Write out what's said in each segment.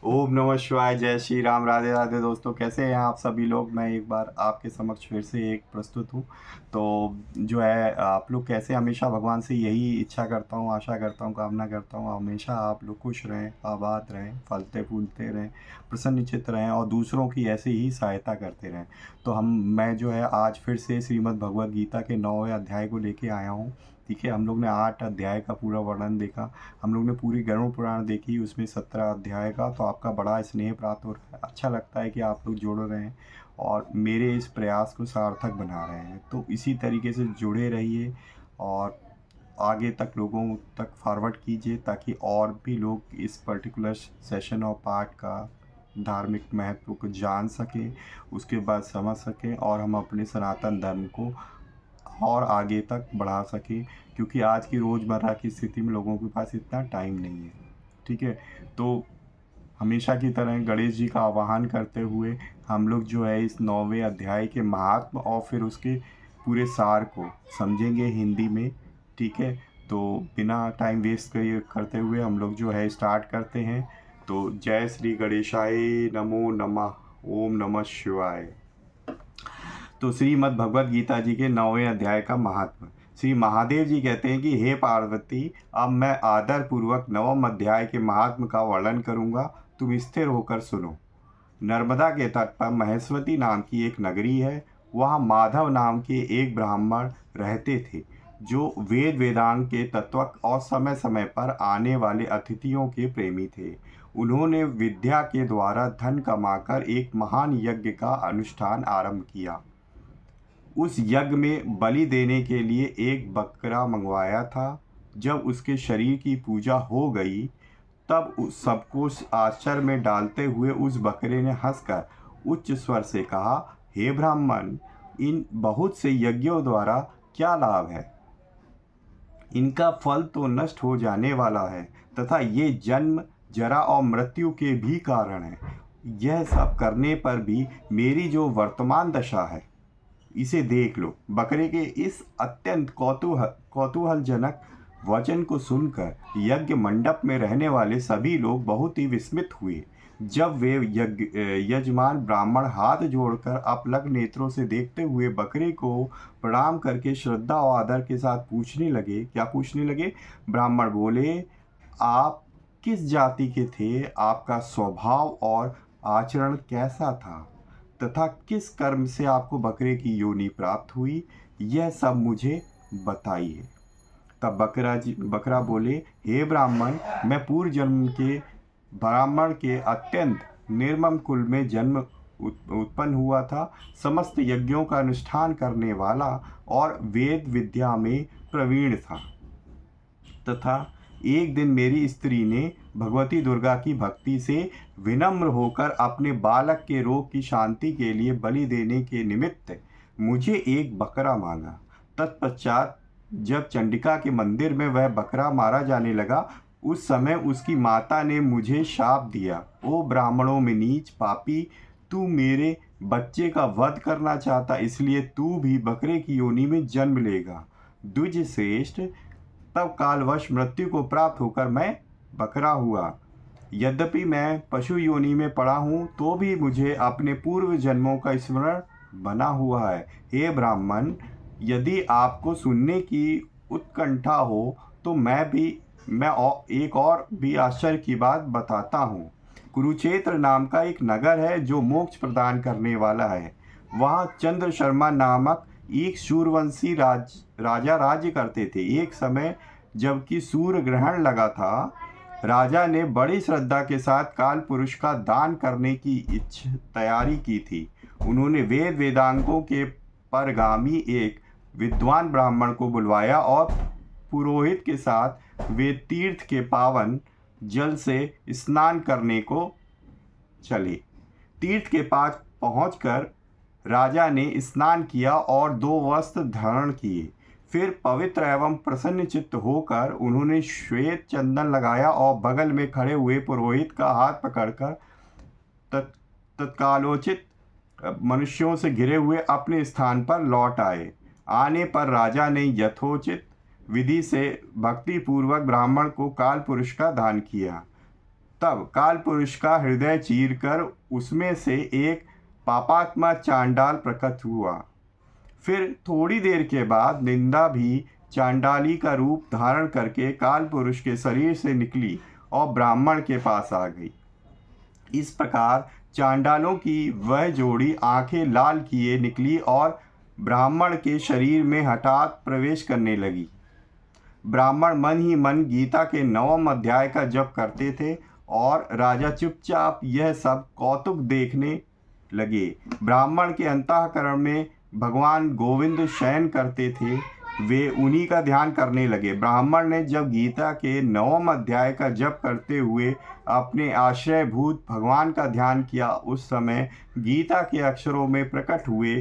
ओम नमः शिवाय, जय श्री राम, राधे राधे। दोस्तों, कैसे हैं आप सभी लोग। मैं एक बार आपके समक्ष फिर से एक प्रस्तुत हूँ। तो जो है, आप लोग कैसे, हमेशा भगवान से यही इच्छा करता हूँ, आशा करता हूँ, कामना करता हूँ, हमेशा आप लोग खुश रहें, आबाद रहें, फलते फूलते रहें, प्रसन्नचित्त रहें और दूसरों की ऐसे ही सहायता करते रहें। तो मैं जो है आज फिर से श्रीमद् भगवद गीता के 9वें अध्याय को लेके आया हूँ। ठीक है, हम लोग ने 8 अध्याय का पूरा वर्णन देखा। हम लोग ने पूरी गरुड़ पुराण देखी, उसमें 17 अध्याय का। तो आपका बड़ा स्नेह प्राप्त हो रहा है, अच्छा लगता है कि आप लोग जोड़ रहे हैं और मेरे इस प्रयास को सार्थक बना रहे हैं। तो इसी तरीके से जुड़े रहिए और आगे तक लोगों तक फॉरवर्ड कीजिए, ताकि और भी लोग इस पर्टिकुलर सेशन और पार्ट का धार्मिक महत्व को जान सकें, उसके बाद समझ सकें और हम अपने सनातन धर्म को और आगे तक बढ़ा सकें। क्योंकि आज की रोज़मर्रा की स्थिति में लोगों के पास इतना टाइम नहीं है। ठीक है, तो हमेशा की तरह गणेश जी का आवाहन करते हुए हम लोग जो है इस 9वें अध्याय के महात्म और फिर उसके पूरे सार को समझेंगे हिंदी में। ठीक है, तो बिना टाइम वेस्ट करते हुए हम लोग जो है स्टार्ट करते हैं। तो जय श्री गणेशाय नमो नमः। ओम नमः शिवाय। तो श्रीमद् भगवद गीता जी के 9वें अध्याय का महात्म। श्री महादेव जी कहते हैं कि हे पार्वती, अब मैं आदर पूर्वक 9वें अध्याय के महात्म का वर्णन करूंगा, तुम स्थिर होकर सुनो। नर्मदा के तट पर महेश्वती नाम की एक नगरी है। वहाँ माधव नाम के एक ब्राह्मण रहते थे, जो वेद वेदांग के तत्व और समय समय पर आने वाले अतिथियों के प्रेमी थे। उन्होंने विद्या के द्वारा धन कमाकर एक महान यज्ञ का अनुष्ठान आरंभ किया। उस यज्ञ में बलि देने के लिए एक बकरा मंगवाया था। जब उसके शरीर की पूजा हो गई, तब उस सबको आश्चर्य में डालते हुए उस बकरे ने हंसकर उच्च स्वर से कहा, हे ब्राह्मण, इन बहुत से यज्ञों द्वारा क्या लाभ है। इनका फल तो नष्ट हो जाने वाला है तथा ये जन्म, जरा और मृत्यु के भी कारण है। यह सब करने पर भी मेरी जो वर्तमान दशा है, इसे देख लो। बकरे के इस अत्यंत कौतूहलजनक वचन को सुनकर यज्ञ मंडप में रहने वाले सभी लोग बहुत ही विस्मित हुए। जब वे यजमान ब्राह्मण हाथ जोड़कर अपलक नेत्रों से देखते हुए बकरे को प्रणाम करके श्रद्धा और आदर के साथ पूछने लगे, क्या पूछने लगे? ब्राह्मण बोले, आप किस जाति के थे, आपका स्वभाव और आचरण कैसा था, तथा किस कर्म से आपको बकरे की योनि प्राप्त हुई, यह सब मुझे बताइए। तब बकरा बोले, हे ब्राह्मण, मैं पूर्व जन्म के ब्राह्मण के अत्यंत निर्मम कुल में जन्म उत्पन्न हुआ था। समस्त यज्ञों का अनुष्ठान करने वाला और वेद विद्या में प्रवीण था। तथा एक दिन मेरी स्त्री ने भगवती दुर्गा की भक्ति से विनम्र होकर अपने बालक के रोग की शांति के लिए बलि देने के निमित्त मुझे एक बकरा मांगा। तत्पश्चात जब चंडिका के मंदिर में वह बकरा मारा जाने लगा, उस समय उसकी माता ने मुझे शाप दिया, ओ ब्राह्मणों में नीच पापी, तू मेरे बच्चे का वध करना चाहता, इसलिए तू भी बकरे की योनि में जन्म लेगा। द्विज श्रेष्ठ, तब कालवश मृत्यु को प्राप्त होकर मैं बकरा हुआ। यद्यपि मैं पशु योनि में पड़ा हूँ, तो भी मुझे अपने पूर्व जन्मों का स्मरण बना हुआ है। हे ब्राह्मण, यदि आपको सुनने की उत्कंठा हो तो मैं एक और भी आश्चर्य की बात बताता हूँ। कुरुक्षेत्र नाम का एक नगर है जो मोक्ष प्रदान करने वाला है। वहाँ चंद्र शर्मा नामक एक सूर्यवंशी राजा राज्य करते थे। एक समय जबकि सूर्य ग्रहण लगा था, राजा ने बड़ी श्रद्धा के साथ काल पुरुष का दान करने की तैयारी की थी। उन्होंने वेद वेदांगों के परगामी एक विद्वान ब्राह्मण को बुलवाया और पुरोहित के साथ वे तीर्थ के पावन जल से स्नान करने को चले। तीर्थ के पास पहुंचकर राजा ने स्नान किया और 2 वस्त्र धारण किए। फिर पवित्र एवं प्रसन्न चित्त होकर उन्होंने श्वेत चंदन लगाया और बगल में खड़े हुए पुरोहित का हाथ पकड़कर तत्कालोचित मनुष्यों से घिरे हुए अपने स्थान पर लौट आए। आने पर राजा ने यथोचित विधि से भक्ति पूर्वक ब्राह्मण को काल पुरुष का दान किया। तब काल पुरुष का हृदय चीरकर उसमें से एक पापात्मा चांडाल प्रकट हुआ। फिर थोड़ी देर के बाद निंदा भी चांडाली का रूप धारण करके काल पुरुष के शरीर से निकली और ब्राह्मण के पास आ गई। इस प्रकार चांडालों की वह जोड़ी आंखें लाल किए निकली और ब्राह्मण के शरीर में हठात प्रवेश करने लगी। ब्राह्मण मन ही मन गीता के 9वें अध्याय का जप करते थे और राजा चुपचाप यह सब कौतुक देखने लगे। ब्राह्मण के अंतःकरण में भगवान गोविंद शयन करते थे, वे उन्हीं का ध्यान करने लगे। ब्राह्मण ने जब गीता के 9वें अध्याय का जप करते हुए अपने आश्रयभूत भगवान का ध्यान किया, उस समय गीता के अक्षरों में प्रकट हुए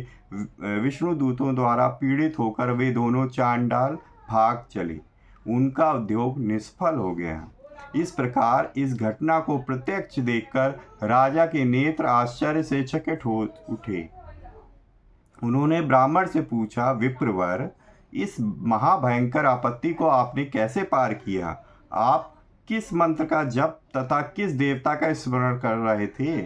विष्णु दूतों द्वारा पीड़ित होकर वे दोनों चांडाल भाग चले। उनका उद्योग निष्फल हो गया। इस प्रकार इस घटना को प्रत्यक्ष देखकर राजा के नेत्र आश्चर्य से चकित हो उठे। उन्होंने ब्राह्मण से पूछा, विप्रवर, इस महाभयंकर आपत्ति को आपने कैसे पार किया? आप किस मंत्र का जप तथा किस देवता का स्मरण कर रहे थे?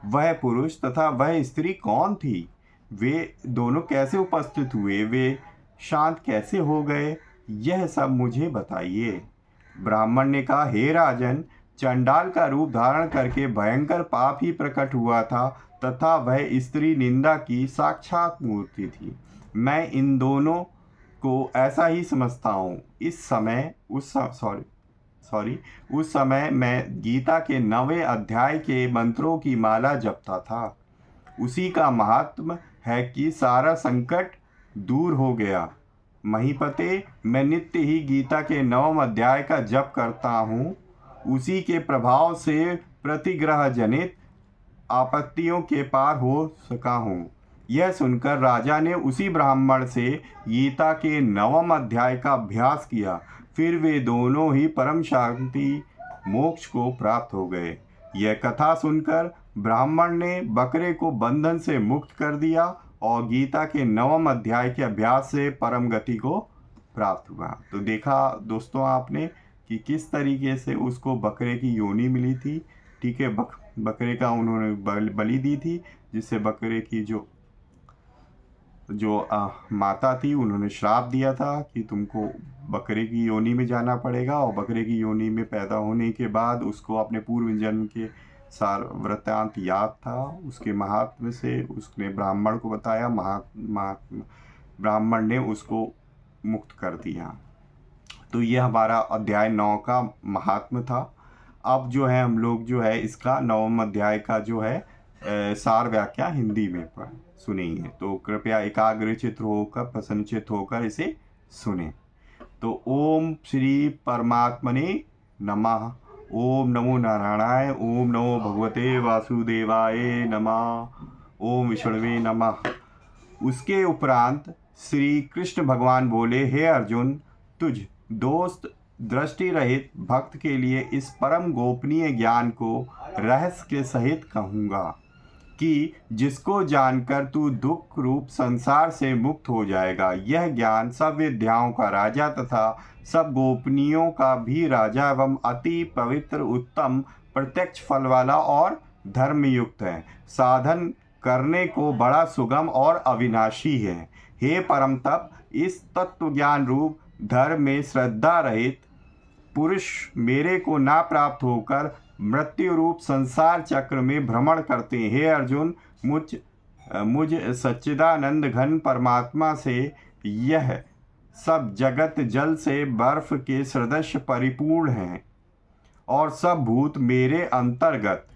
वह पुरुष तथा वह स्त्री कौन थी? वे दोनों कैसे उपस्थित हुए? वे शांत कैसे हो गए? यह सब मुझे बताइए। ब्राह्मण ने कहा, हे राजन, चंडाल का रूप धारण करके भयंकर पाप ही प्रकट हुआ था तथा वह स्त्री निंदा की साक्षात मूर्ति थी। मैं इन दोनों को ऐसा ही समझता हूँ। उस समय मैं गीता के 9वें अध्याय के मंत्रों की माला जपता था। उसी का महात्म है कि सारा संकट दूर हो गया। महीपते, मैं नित्य ही गीता के 9वें अध्याय का जप करता हूँ। उसी के प्रभाव से प्रतिग्रह जनित आपत्तियों के पार हो सका हूँ। यह सुनकर राजा ने उसी ब्राह्मण से गीता के 9वें अध्याय का अभ्यास किया। फिर वे दोनों ही परम शांति मोक्ष को प्राप्त हो गए। यह कथा सुनकर ब्राह्मण ने बकरे को बंधन से मुक्त कर दिया और गीता के 9वें अध्याय के अभ्यास से परम गति को प्राप्त हुआ। तो देखा दोस्तों आपने कि किस तरीके से उसको बकरे की योनि मिली थी। ठीक है, बकरे का उन्होंने बलि दी थी, जिससे बकरे की जो माता थी, उन्होंने श्राप दिया था कि तुमको बकरे की योनि में जाना पड़ेगा। और बकरे की योनि में पैदा होने के बाद उसको अपने पूर्व जन्म के सार वृत्तांत याद था। उसके महात्म से उसने ब्राह्मण को बताया। ब्राह्मण ने उसको मुक्त कर दिया। तो ये हमारा अध्याय 9 का महात्म था। अब जो है हम लोग जो है इसका 9वें अध्याय का जो है सार व्याख्या हिंदी में सुनेंगे। तो कृपया एकाग्रचित्त होकर, प्रसन्नचित्त होकर इसे सुने। तो ओम श्री परमात्मने नमः। ओम नमो नारायणाय। ओम नमो भगवते वासुदेवाय नमः। ओम विष्णुवे नमः। उसके उपरांत श्री कृष्ण भगवान बोले, हे अर्जुन, तुझ दोस्त दृष्टि रहित भक्त के लिए इस परम गोपनीय ज्ञान को रहस्य के सहित कहूँगा कि जिसको जानकर तू दुख रूप संसार से मुक्त हो जाएगा। यह ज्ञान सब विद्याओं का राजा तथा सब गोपनीयों का भी राजा एवं अति पवित्र, उत्तम, प्रत्यक्ष फल वाला और धर्मयुक्त है। साधन करने को बड़ा सुगम और अविनाशी है। हे परम तप, इस तत्व ज्ञान रूप धर्म में श्रद्धा रहित पुरुष मेरे को ना प्राप्त होकर मृत्यु रूप संसार चक्र में भ्रमण करते हैं। हे अर्जुन, मुझ सच्चिदानंद घन परमात्मा से यह सब जगत जल से बर्फ के सदृश परिपूर्ण हैं और सब भूत मेरे अंतर्गत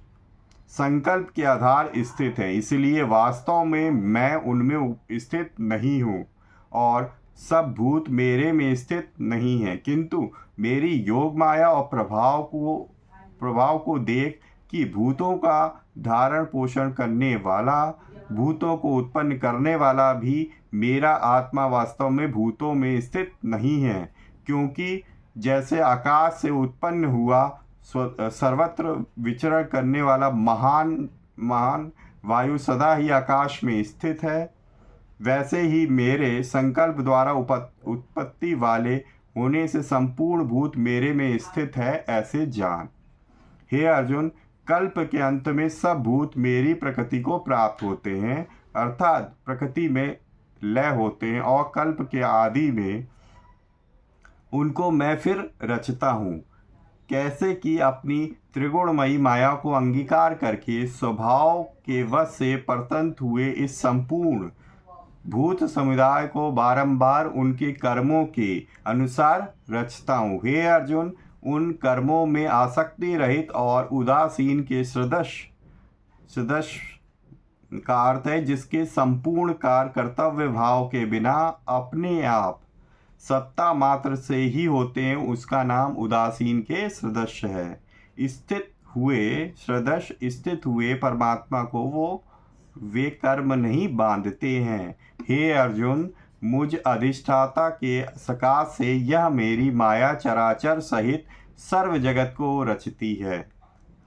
संकल्प के आधार स्थित है। इसलिए वास्तव में मैं उनमें स्थित नहीं हूँ और सब भूत मेरे में स्थित नहीं है, किंतु मेरी योग माया और प्रभाव को देख कि भूतों का धारण पोषण करने वाला, भूतों को उत्पन्न करने वाला भी मेरा आत्मा वास्तव में भूतों में स्थित नहीं है। क्योंकि जैसे आकाश से उत्पन्न हुआ सर्वत्र विचरण करने वाला महान वायु सदा ही आकाश में स्थित है, वैसे ही मेरे संकल्प द्वारा उत्पत्ति वाले होने से संपूर्ण भूत मेरे में स्थित है, ऐसे जान। हे अर्जुन, कल्प के अंत में सब भूत मेरी प्रकृति को प्राप्त होते हैं, अर्थात प्रकृति में लय होते हैं, और कल्प के आदि में उनको मैं फिर रचता हूँ। कैसे कि अपनी त्रिगुणमयी माया को अंगीकार करके स्वभाव के वश से परतंत्र हुए इस संपूर्ण भूत समुदाय को बारंबार उनके कर्मों के अनुसार रचता हूँ। हे अर्जुन, उन कर्मों में आसक्ति रहित और उदासीन के सदस्य का अर्थ है जिसके संपूर्ण कार्य कर्तव्य भाव के बिना अपने आप सत्ता मात्र से ही होते हैं, उसका नाम उदासीन के सदस्य है। स्थित हुए परमात्मा को वे कर्म नहीं बांधते हैं। हे अर्जुन, मुझ अधिष्ठाता के सकाश से यह मेरी माया चराचर सहित सर्व जगत को रचती है,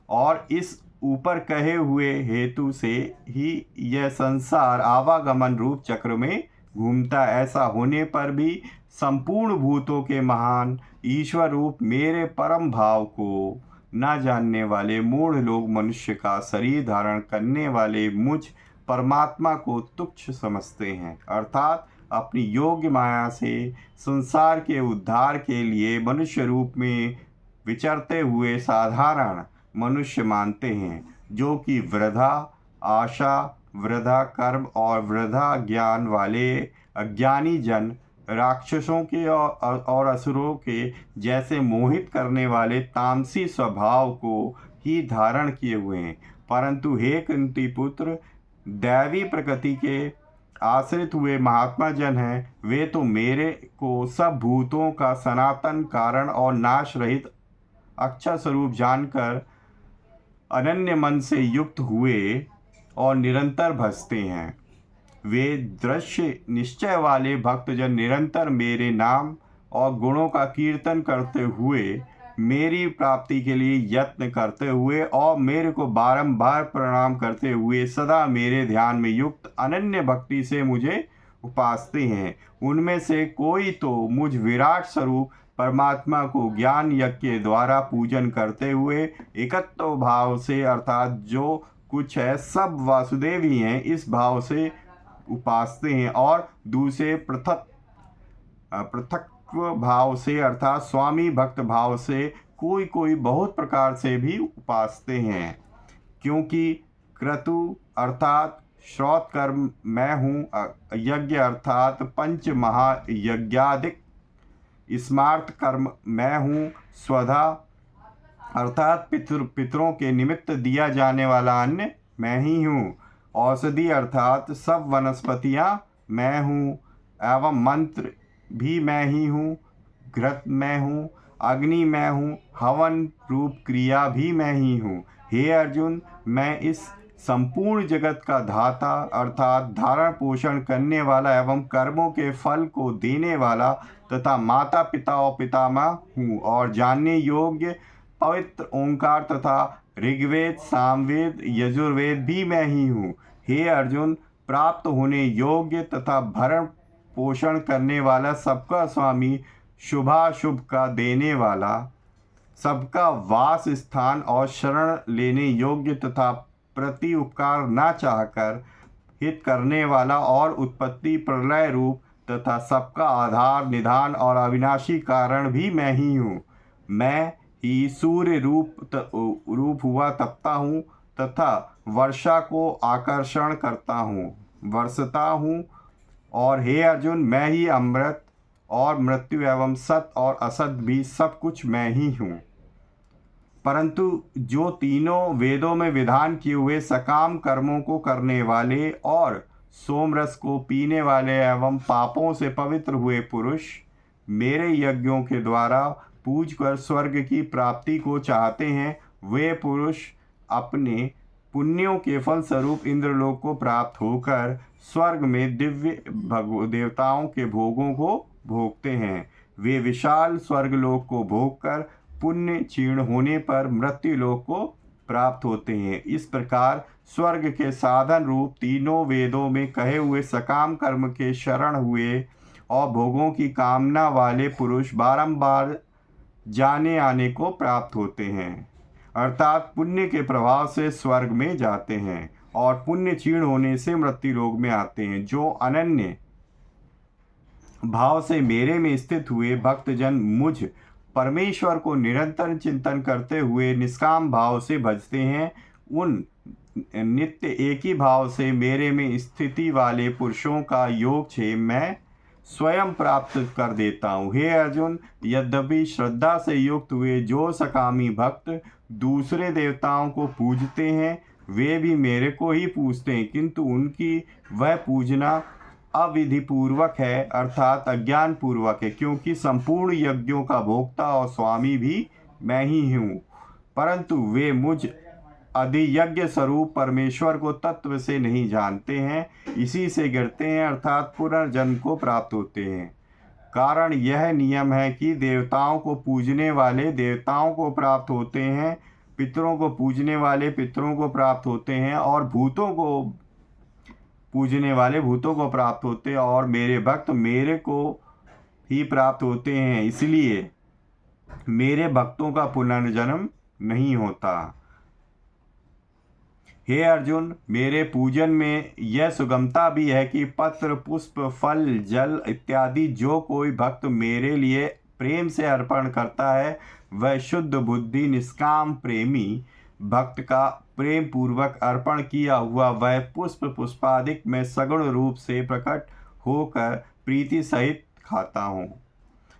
और इस ऊपर कहे हुए हेतु से ही यह संसार आवागमन रूप चक्र में घूमता। ऐसा होने पर भी संपूर्ण भूतों के महान ईश्वर रूप मेरे परम भाव को न जानने वाले मूढ़ लोग मनुष्य का शरीर धारण करने वाले मुझ परमात्मा को तुच्छ समझते हैं, अर्थात अपनी योग्य माया से संसार के उद्धार के लिए मनुष्य रूप में विचरते हुए साधारण मनुष्य मानते हैं, जो कि वृथा आशा, वृथा कर्म और वृथा ज्ञान वाले अज्ञानी जन राक्षसों के और असुरों के जैसे मोहित करने वाले तामसी स्वभाव को ही धारण किए हुए हैं। परंतु हे कुंती पुत्र, दैवी प्रकृति के आश्रित हुए महात्मा जन हैं, वे तो मेरे को सब भूतों का सनातन कारण और नाश रहित अक्षर स्वरूप जानकर अनन्य मन से युक्त हुए और निरंतर भजते हैं। वे दृश्य निश्चय वाले भक्तजन निरंतर मेरे नाम और गुणों का कीर्तन करते हुए मेरी प्राप्ति के लिए यत्न करते हुए और मेरे को बारंबार प्रणाम करते हुए सदा मेरे ध्यान में युक्त अनन्य भक्ति से मुझे उपासते हैं। उनमें से कोई तो मुझ विराट स्वरूप परमात्मा को ज्ञान यज्ञ के द्वारा पूजन करते हुए एकत्व भाव से, अर्थात जो कुछ है सब वासुदेव ही हैं, इस भाव से उपासते हैं, और दूसरे पृथक भाव से, अर्थात स्वामी भक्त भाव से कोई बहुत प्रकार से भी उपासते हैं। क्योंकि क्रतु अर्थात श्रौत कर्म मैं हूँ, यज्ञ अर्थात पंच महायज्ञादिक स्मार्त कर्म मैं हूँ, स्वधा अर्थात पितरों के निमित्त दिया जाने वाला अन्न मैं ही हूँ, औषधि अर्थात सब वनस्पतियाँ मैं हूँ, एवं मंत्र भी मैं ही हूँ, घृत मैं हूँ, अग्नि मैं हूँ, हवन रूप क्रिया भी मैं ही हूँ। हे अर्जुन, मैं इस संपूर्ण जगत का धाता अर्थात धारण पोषण करने वाला एवं कर्मों के फल को देने वाला तथा माता पिता और पितामह हूँ, और जानने योग्य पवित्र ओंकार तथा ऋग्वेद, सामवेद, यजुर्वेद भी मैं ही हूँ। हे अर्जुन, प्राप्त होने योग्य तथा भरण पोषण करने वाला, सबका स्वामी, शुभाशुभ का देने वाला, सबका वास स्थान और शरण लेने योग्य तथा प्रति उपकार न चाहकर हित करने वाला, और उत्पत्ति प्रलय रूप तथा सबका आधार निधान और अविनाशी कारण भी मैं ही हूँ। मैं ही सूर्य रूप हुआ तपता हूँ तथा वर्षा को आकर्षण करता हूँ, वर्षता हूँ। और हे अर्जुन, मैं ही अमृत और मृत्यु एवं सत और असत भी सब कुछ मैं ही हूँ। परंतु जो तीनों वेदों में विधान किए हुए सकाम कर्मों को करने वाले और सोमरस को पीने वाले एवं पापों से पवित्र हुए पुरुष मेरे यज्ञों के द्वारा पूज कर स्वर्ग की प्राप्ति को चाहते हैं, वे पुरुष अपने पुण्यों के फल स्वरूप इंद्रलोक को प्राप्त होकर स्वर्ग में दिव्य देवताओं के भोगों को भोगते हैं। वे विशाल स्वर्गलोक को भोगकर पुण्य क्षीण होने पर मृत्युलोक को प्राप्त होते हैं। इस प्रकार स्वर्ग के साधन रूप तीनों वेदों में कहे हुए सकाम कर्म के शरण हुए और भोगों की कामना वाले पुरुष बारंबार जाने आने को प्राप्त होते हैं, अर्थात पुण्य के प्रभाव से स्वर्ग में जाते हैं और पुण्य क्षीण होने से मृत्यु लोक में आते हैं। जो अनन्य भाव से मेरे में स्थित हुए भक्तजन मुझ परमेश्वर को निरंतर चिंतन करते हुए निष्काम भाव से भजते हैं, उन नित्य एक ही भाव से मेरे में स्थिति वाले पुरुषों का योगक्षेम मैं स्वयं प्राप्त कर देता हूँ। हे अर्जुन, यद्यपि श्रद्धा से युक्त हुए जो सकामी भक्त दूसरे देवताओं को पूजते हैं वे भी मेरे को ही पूजते हैं, किंतु उनकी वह पूजना अविधिपूर्वक है, अर्थात अज्ञान पूर्वक है, क्योंकि संपूर्ण यज्ञों का भोक्ता और स्वामी भी मैं ही हूँ। परंतु वे मुझ अधियज्ञ स्वरूप परमेश्वर को तत्व से नहीं जानते हैं, इसी से गिरते हैं, अर्थात पुनर्जन्म को प्राप्त होते हैं। कारण यह नियम है कि देवताओं को पूजने वाले देवताओं को प्राप्त होते हैं, पितरों को पूजने वाले पितरों को प्राप्त होते हैं और भूतों को पूजने वाले भूतों को प्राप्त होते हैं और मेरे भक्त मेरे को ही प्राप्त होते हैं। इसलिए मेरे भक्तों का पुनर्जन्म नहीं होता। हे अर्जुन, मेरे पूजन में यह सुगमता भी है कि पत्र पुष्प फल जल इत्यादि जो कोई भक्त मेरे लिए प्रेम से अर्पण करता है वह शुद्ध बुद्धि निष्काम प्रेमी भक्त का प्रेम पूर्वक अर्पण किया हुआ वह पुष्प पुष्पादिक में सगुण रूप से प्रकट होकर प्रीति सहित खाता हूँ।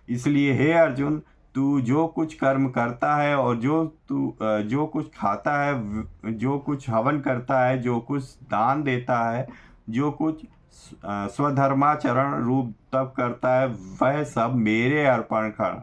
इसलिए हे अर्जुन, तू जो कुछ कर्म करता है और जो कुछ खाता है, जो कुछ हवन करता है, जो कुछ दान देता है, जो कुछ स्वधर्माचरण रूप तप करता है, वह सब मेरे अर्पण कर।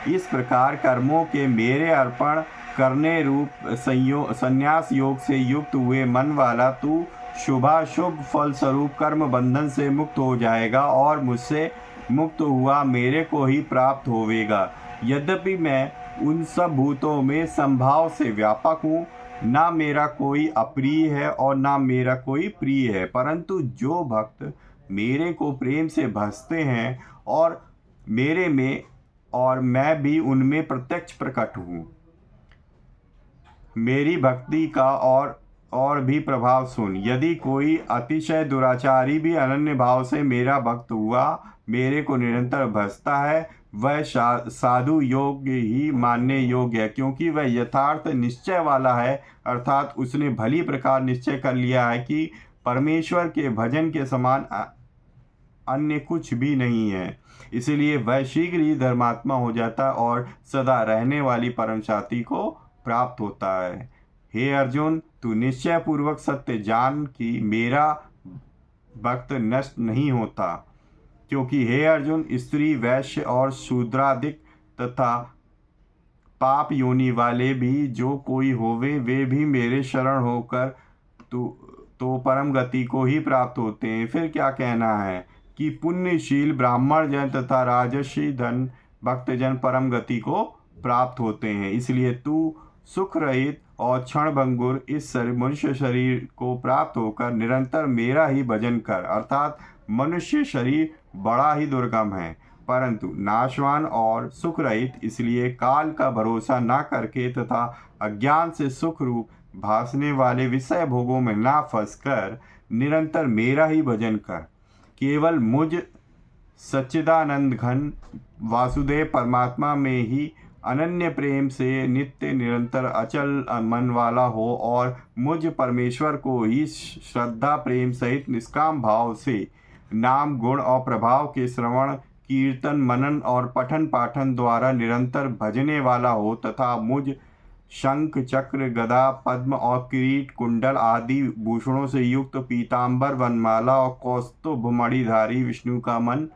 इस प्रकार कर्मों के मेरे अर्पण करने रूप संन्यास योग से युक्त हुए मन वाला तू शुभाशुभ फल स्वरूप कर्म बंधन से मुक्त हो जाएगा और मुझसे मुक्त हुआ मेरे को ही प्राप्त होवेगा। यद्यपि मैं उन सब भूतों में संभाव से व्यापक हूँ, ना मेरा कोई अप्रिय है और ना मेरा कोई प्रिय है, परंतु जो भक्त मेरे को प्रेम से भजते हैं और मेरे में और मैं भी उनमें प्रत्यक्ष प्रकट हूँ। मेरी भक्ति का और भी प्रभाव सुन। यदि कोई अतिशय दुराचारी भी अनन्य भाव से मेरा भक्त हुआ मेरे को निरंतर भजता है वह साधु योग्य ही मानने योग्य है, क्योंकि वह यथार्थ निश्चय वाला है, अर्थात उसने भली प्रकार निश्चय कर लिया है कि परमेश्वर के भजन के समान अन्य कुछ भी नहीं है। इसलिए वह शीघ्र ही धर्मात्मा हो जाता है और सदा रहने वाली परम शांति को प्राप्त होता है। हे अर्जुन, तू निश्चय पूर्वक सत्य जान कि मेरा भक्त नष्ट नहीं होता, क्योंकि हे अर्जुन, स्त्री वैश्य और शूद्रादिक तथा पाप योनि वाले भी जो कोई होवे वे भी मेरे शरण होकर तो परम गति को ही प्राप्त होते हैं। फिर क्या कहना है कि पुण्यशील ब्राह्मण जन तथा राजर्षि धन भक्तजन परम गति को प्राप्त होते हैं। इसलिए तू सुख रहित और क्षण भंगुर इस मनुष्य शरीर को प्राप्त होकर निरंतर मेरा ही भजन कर, अर्थात मनुष्य शरीर बड़ा ही दुर्गम है परंतु नाशवान और सुख रहित, इसलिए काल का भरोसा ना करके तथा अज्ञान से सुख रूप भासने वाले विषय भोगों में ना फंसकर निरंतर मेरा ही भजन कर। केवल मुझ सच्चिदानंद घन वासुदेव परमात्मा में ही अनन्य प्रेम से नित्य निरंतर अचल मन वाला हो और मुझ परमेश्वर को ही श्रद्धा प्रेम सहित निष्काम भाव से नाम गुण और प्रभाव के श्रवण कीर्तन मनन और पठन पाठन द्वारा निरंतर भजने वाला हो तथा मुझ शंख चक्र गदा पद्म और किरीट कुंडल आदि भूषणों से युक्त पीतांबर वनमाला और कौस्तुभ मणिधारी विष्णु का मन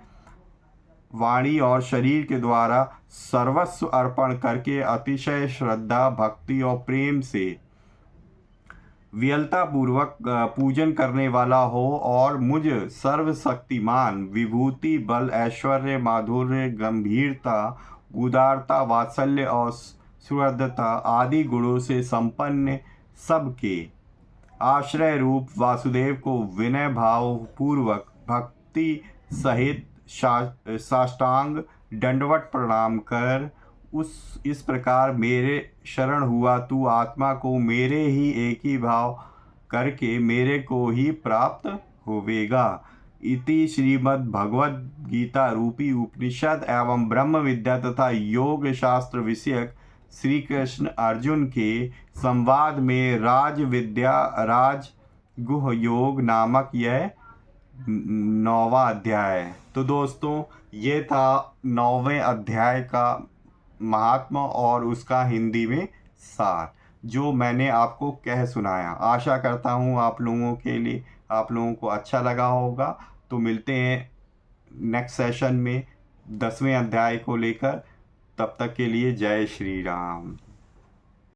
वाणी और शरीर के द्वारा सर्वस्व अर्पण करके अतिशय श्रद्धा भक्ति और प्रेम से वियलता पूर्वक पूजन करने वाला हो और मुझ सर्वशक्तिमान विभूति बल ऐश्वर्य माधुर्य गंभीरता उदारता वात्सल्य और सुहृदता आदि गुणों से संपन्न सबके आश्रय रूप वासुदेव को विनय भाव पूर्वक भक्ति सहित साष्टांग दंडवत प्रणाम कर इस प्रकार मेरे शरण हुआ तू, आत्मा को मेरे ही एक ही भाव करके मेरे को ही प्राप्त होवेगा। इति श्रीमद् भगवद गीता रूपी उपनिषद एवं ब्रह्म विद्या तथा योग शास्त्र विषयक श्री कृष्ण अर्जुन के संवाद में राज विद्या राज गुह योग नामक यह 9वां अध्याय है। तो दोस्तों, ये था 9वें अध्याय का महात्मा और उसका हिंदी में सार, जो मैंने आपको कह सुनाया। आशा करता हूँ आप लोगों को अच्छा लगा होगा। तो मिलते हैं नेक्स्ट सेशन में 10वें अध्याय को लेकर। तब तक के लिए जय श्री राम।